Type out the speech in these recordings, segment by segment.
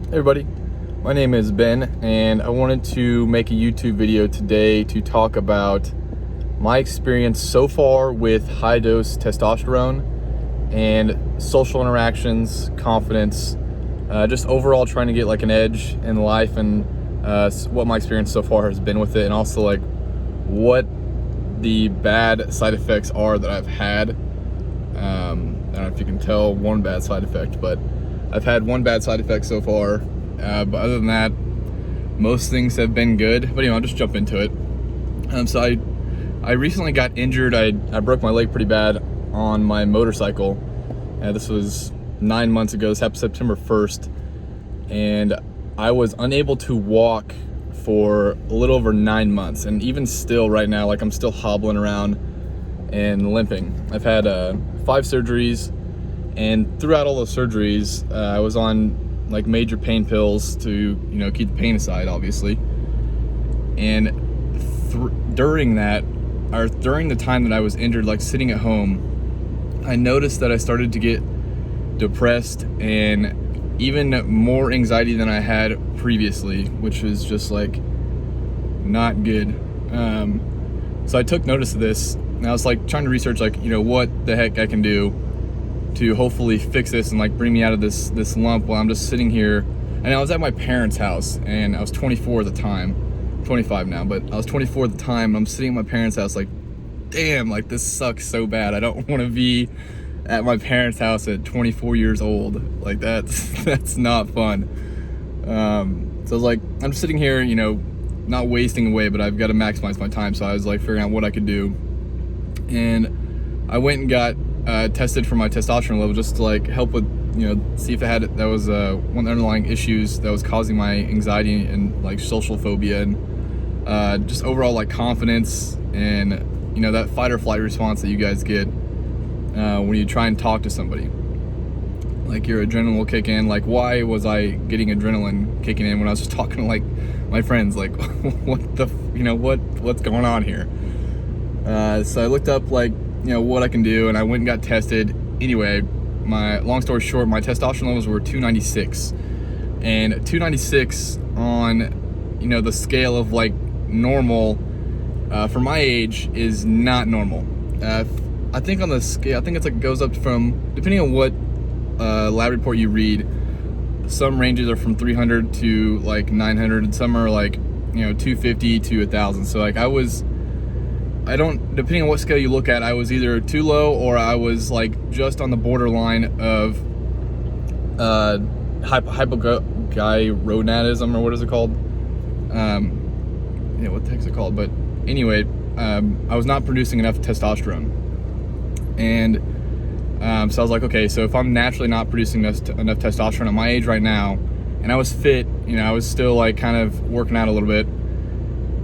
Hey everybody, my name is Ben, and I wanted to make a YouTube video today to talk about my experience so far with high-dose testosterone and social interactions, confidence, just overall trying to get like an edge in life, and what my experience so far has been with it, and also like what the bad side effects are that I've had. I don't know if you can tell one bad side effect, but I've had one bad side effect so far, but other than that, most things have been good. But I'll just jump into it. So I recently got injured. I broke my leg pretty bad on my motorcycle. This was 9 months ago. This happened September 1st, and I was unable to walk for a little over 9 months. And even still right now, like I'm still hobbling around and limping. I've had 5 surgeries. And throughout all those surgeries, I was on like major pain pills to, keep the pain aside, obviously. And during the time that I was injured, like sitting at home, I noticed that I started to get depressed and even more anxiety than I had previously, which was just like not good. So I took notice of this, and I was like trying to research like, what the heck I can do to hopefully fix this and like bring me out of this lump while I'm just sitting here. And I was at my parents' house, and I was 24 at the time, 25 now, but I was 24 at the time. And I'm sitting at my parents' house like, damn, like this sucks so bad. I don't want to be at my parents' house at 24 years old. Like that's not fun. So I was like, I'm just sitting here, not wasting away, but I've got to maximize my time. So I was like figuring out what I could do, and I went and got tested for my testosterone level just to like help with, see if that was one of the underlying issues that was causing my anxiety and like social phobia, and just overall like confidence and that fight or flight response that you guys get when you try and talk to somebody. Like your adrenaline will kick in. Like, why was I getting adrenaline kicking in when I was just talking to like my friends? Like, what's going on here? So I looked up like what I can do, and I went and got tested. Anyway, my long story short, my testosterone levels were 296, and 296 on the scale of like normal for my age is not normal. I think on the scale, I think it's like goes up from, depending on what lab report you read, some ranges are from 300 to like 900, and some are like 250 to 1,000. So like depending on what scale you look at, I was either too low or I was like just on the borderline of hypothyroidism, or what is it called? What the heck is it called? But anyway, I was not producing enough testosterone, and so I was like, okay, so if I'm naturally not producing enough testosterone at my age right now, and I was fit, I was still like kind of working out a little bit,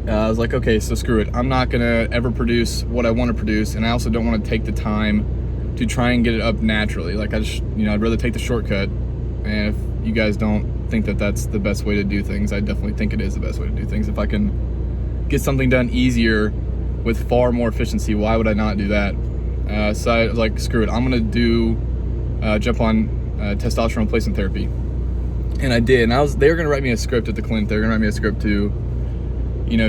I was like, okay, so screw it. I'm not gonna ever produce what I want to produce, and I also don't want to take the time to try and get it up naturally. Like I'd rather take the shortcut. And if you guys don't think that that's the best way to do things, I definitely think it is the best way to do things. If I can get something done easier with far more efficiency, why would I not do that? So I was like, screw it. I'm gonna jump on testosterone replacement therapy, and I did. And they were gonna write me a script at the clinic. They were gonna write me a script to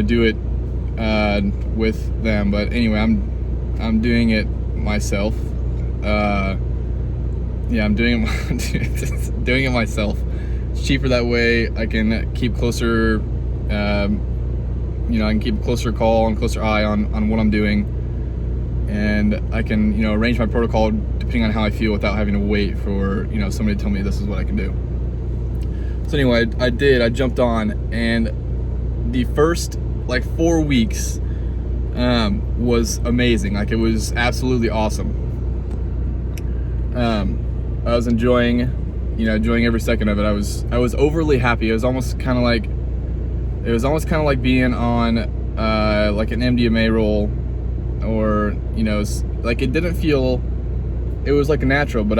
do it with them, but anyway, I'm doing it myself. I'm doing it myself. It's cheaper that way. I can keep closer, I can keep a closer call and closer eye on what I'm doing, and I can arrange my protocol depending on how I feel without having to wait for somebody to tell me this is what I can do. So anyway, I jumped on, and the first like 4 weeks was amazing. Like it was absolutely awesome. I was enjoying every second of it. I was overly happy. It was almost kind of like being on like an MDMA roll, or like it didn't feel. It was like a natural, but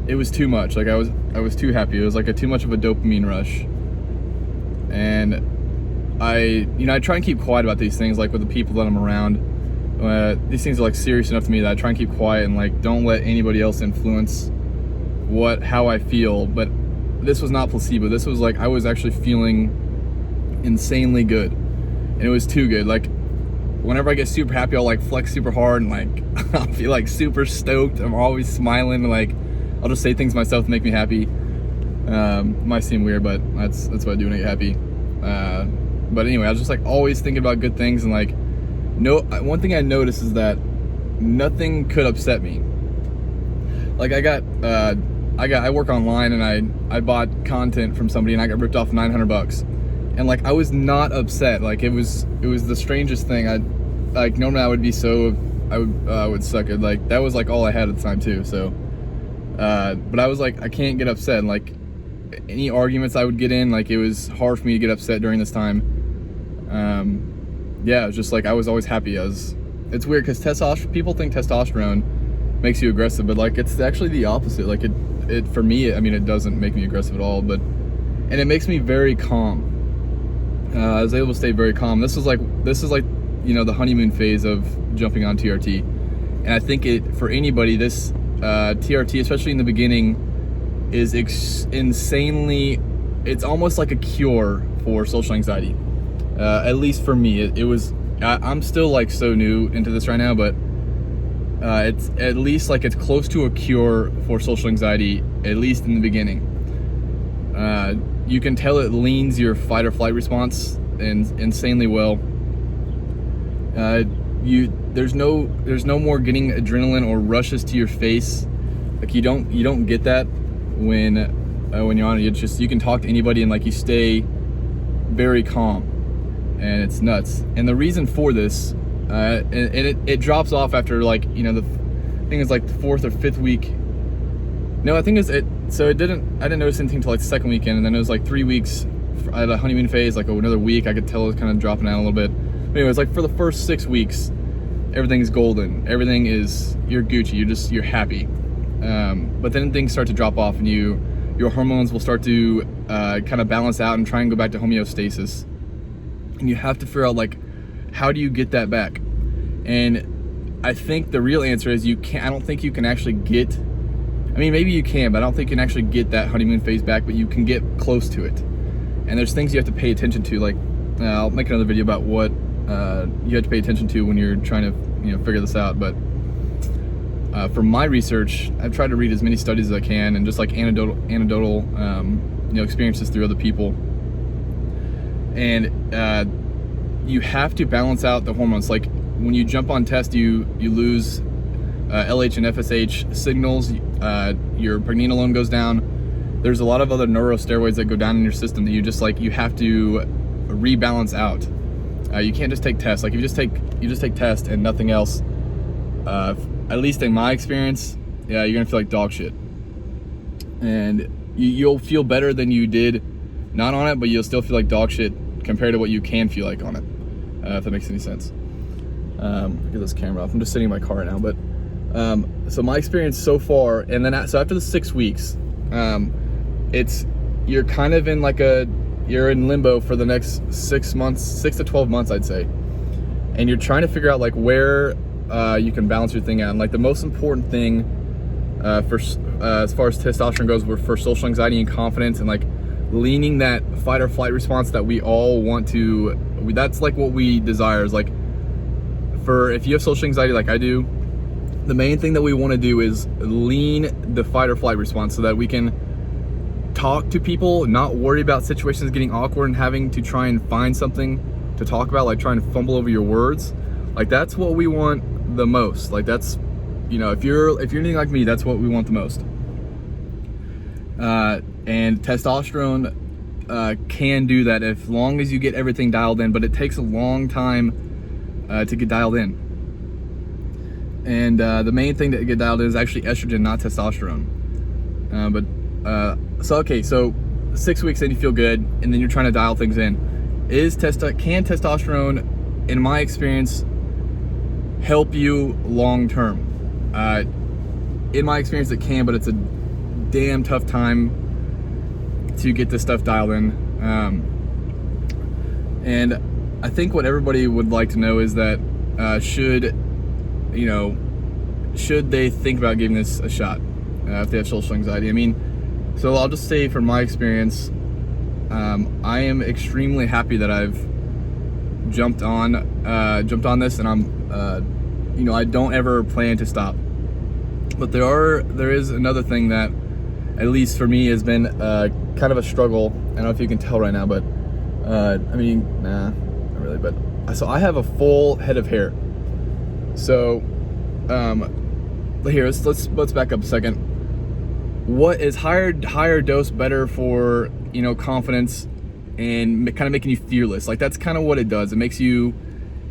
it was too much. Like I was too happy. It was like too much of a dopamine rush. And I try and keep quiet about these things, like with the people that I'm around. These things are like serious enough to me that I try and keep quiet and like don't let anybody else influence how I feel. But this was not placebo. This was like I was actually feeling insanely good, and it was too good. Like whenever I get super happy, I'll like flex super hard and like I'll feel like super stoked. I'm always smiling, and like I'll just say things to myself to make me happy. Might seem weird, but that's what I do when I get happy. But anyway, I was just like always thinking about good things, and like one thing I noticed is that nothing could upset me. Like I work online, and I bought content from somebody, and I got ripped off $900, and like I was not upset. Like it was the strangest thing. Normally I would be so, I would suck it. Like that was like all I had at the time too. So but I was like, I can't get upset. And like any arguments I would get in, like it was hard for me to get upset during this time. Yeah, it was just like I was always happy. It's weird because people think testosterone makes you aggressive, but like it's actually the opposite. Like it for me, I mean, it doesn't make me aggressive at all, and it makes me very calm. I was able to stay very calm. This is like the honeymoon phase of jumping on TRT, and I think for anybody, this TRT, especially in the beginning, is insanely. It's almost like a cure for social anxiety. At least for me, it was. I'm still like so new into this right now, but it's at least like it's close to a cure for social anxiety, at least in the beginning. You can tell it leans your fight or flight response insanely well. There's no more getting adrenaline or rushes to your face. Like you don't get that when you're on it. It's just you can talk to anybody and like you stay very calm, and it's nuts. And the reason for this, and it drops off after like the thing is like the 4th or 5th week. No, I think I didn't notice anything until like the 2nd weekend, and then it was like 3 weeks. I had a honeymoon phase, like another week. I could tell it was kind of dropping out a little bit. But anyways, like for the first 6 weeks, everything's golden. Everything is, you're Gucci. You're happy. But then things start to drop off, and your hormones will start to kind of balance out and try and go back to homeostasis. And you have to figure out like, how do you get that back? And I think the real answer is I don't think you can actually get. I mean, maybe you can, but I don't think you can actually get that honeymoon phase back, but you can get close to it. And there's things you have to pay attention to, like, I'll make another video about what you have to pay attention to when you're trying to, figure this out. But from my research, I've tried to read as many studies as I can, and just like anecdotal experiences through other people. And you have to balance out the hormones. Like when you jump on test, you lose LH and FSH signals, your pregnenolone goes down. There's a lot of other neurosteroids that go down in your system that you have to rebalance out. You can't just take tests. Like if you just take tests and nothing else, at least in my experience, yeah, you're gonna feel like dog shit. And you'll feel better than you did not on it, but you'll still feel like dog shit compared to what you can feel like on it, if that makes any sense. Get this camera off. I'm just sitting in my car right now, but so my experience so far, and then so after the 6 weeks, you're kind of in you're in limbo for the next 6 months, 6 to 12 months, I'd say, and you're trying to figure out like where you can balance your thing out. And like the most important thing as far as testosterone goes, for social anxiety and confidence, and like leaning that fight or flight response that we all want to. That's like what we desire. Is like, if you have social anxiety like I do, the main thing that we want to do is lean the fight or flight response so that we can talk to people, not worry about situations getting awkward and having to try and find something to talk about, like trying to fumble over your words. Like that's what we want the most. Like that's, if you're anything like me, that's what we want the most. And testosterone can do that as long as you get everything dialed in, but it takes a long time to get dialed in. And the main thing to get dialed in is actually estrogen, not testosterone. So 6 weeks in, you feel good, and then you're trying to dial things in. Can testosterone, in my experience, help you long term? In my experience, it can, but it's a damn tough time to get this stuff dialed in. And I think what everybody would like to know is that should they think about giving this a shot if they have social anxiety? I mean, So I'll just say from my experience, I am extremely happy that I've jumped on this, and I'm, you know, I don't ever plan to stop. But there is another thing that, at least for me, has been kind of a struggle. I don't know if you can tell right now, but I mean, nah, not really. But so I have a full head of hair. So here, let's back up a second. What is higher dose better for, you know, confidence and kind of making you fearless? Like, that's kind of what it does. It makes you,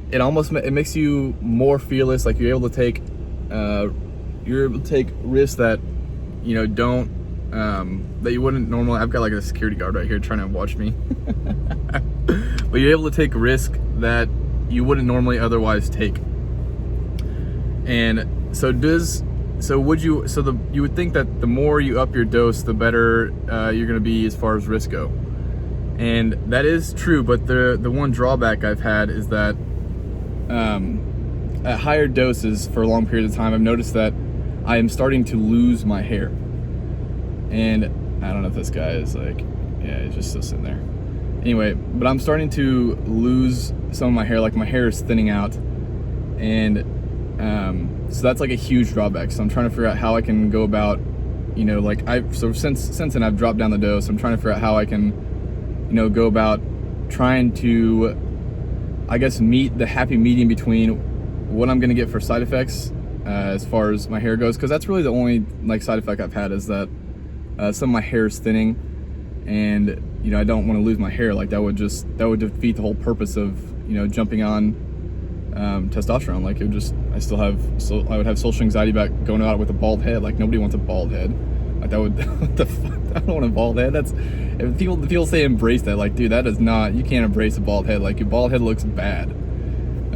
it makes you more fearless. Like, you're able to take risks that, you know, don't that you wouldn't normally. I've got like a security guard right here trying to watch me. But you're able to take risk that you wouldn't normally otherwise take. And so you would think that the more you up your dose, the better you're going to be as far as risk go. And that is true, but the one drawback I've had is that at higher doses for long periods of time, I've noticed that I am starting to lose my hair. And I don't know if this guy is like, yeah, he's just still sitting there. Anyway, but I'm starting to lose some of my hair. Like, my hair is thinning out, and so that's like a huge drawback. So I'm trying to figure out how I can go about, you know, like since then I've dropped down the dose. I'm trying to figure out how I can, you know, go about trying to, I guess, meet the happy medium between what I'm gonna get for side effects as far as my hair goes, because that's really the only like side effect I've had, is that some of my hair is thinning, and you know, I don't want to lose my hair. Like, that would defeat the whole purpose of, you know, jumping on testosterone. Like, it would just, I would have social anxiety about going out with a bald head. Like, nobody wants a bald head. Like, that would, what the fuck? I don't want a bald head. That's, if people say embrace that, like, dude, that is not, you can't embrace a bald head. Like, your bald head looks bad. You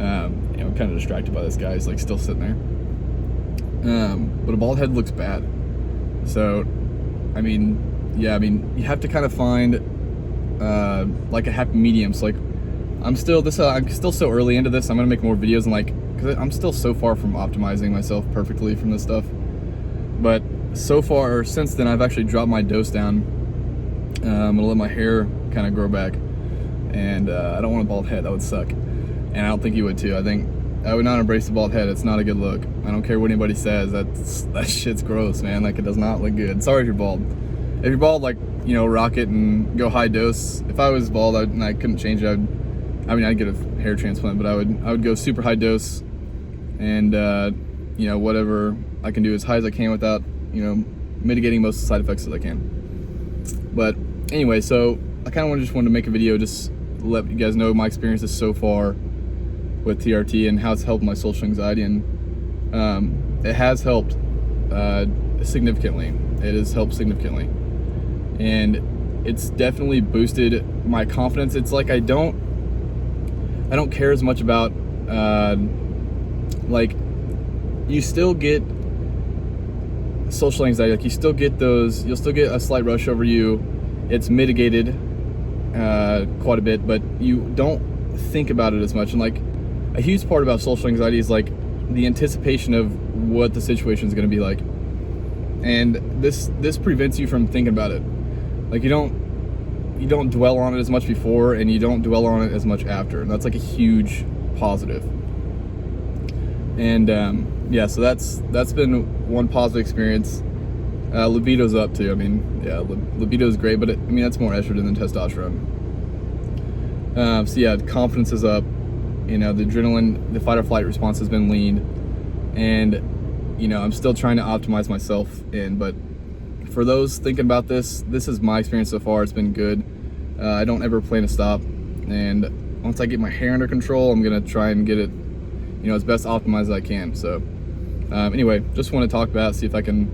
know, I'm kind of distracted by this guy. He's like still sitting there. But a bald head looks bad. So, I mean, yeah, I mean, you have to kind of find like a happy medium. So, like, I'm still so early into this. I'm gonna make more videos, and like, because I'm still so far from optimizing myself perfectly from this stuff. But so far, since then, I've actually dropped my dose down. I'm gonna let my hair kind of grow back, and I don't want a bald head. That would suck, and I don't think you would too. I think I would not embrace the bald head. It's not a good look. I don't care what anybody says. That shit's gross, man. Like, it does not look good. Sorry if you're bald. If you're bald, like, you know, rock it and go high dose. If I was bald and I couldn't change it, I'd get a hair transplant, but I would go super high dose, and you know, whatever I can do as high as I can without, you know, mitigating most of the side effects as I can. But anyway, so I kind of just wanted to make a video, just let you guys know my experiences so far with TRT and how it's helped my social anxiety, and it has helped significantly. It has helped significantly, and it's definitely boosted my confidence. It's like I don't care as much about like, you still get social anxiety. Like, you still get those, you'll still get a slight rush over you. It's mitigated quite a bit, but you don't think about it as much. And like, a huge part about social anxiety is like the anticipation of what the situation is going to be like, and this prevents you from thinking about it. Like, you don't dwell on it as much before, and you don't dwell on it as much after, and that's like a huge positive. And yeah, so that's been one positive experience. Libido's up too. I mean, yeah, libido's great, but I mean, that's more estrogen than testosterone. So yeah, confidence is up. You know, the adrenaline, the fight or flight response has been leaned, and you know, I'm still trying to optimize myself in. But for those thinking about this is my experience so far. It's been good. I don't ever plan to stop, and once I get my hair under control, I'm gonna try and get it, you know, as best optimized as I can. So anyway, just want to talk about it, see if I can,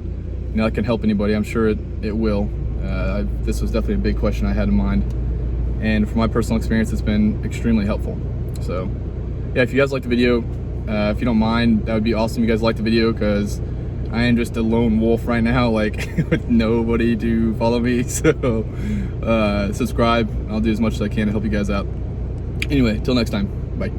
you know, I can help anybody. I'm sure it will. This was definitely a big question I had in mind, and from my personal experience, it's been extremely helpful. So yeah, if you guys like the video, if you don't mind, that would be awesome. You guys like the video, because I am just a lone wolf right now, like with nobody to follow me. So subscribe. I'll do as much as I can to help you guys out. Anyway, till next time, bye.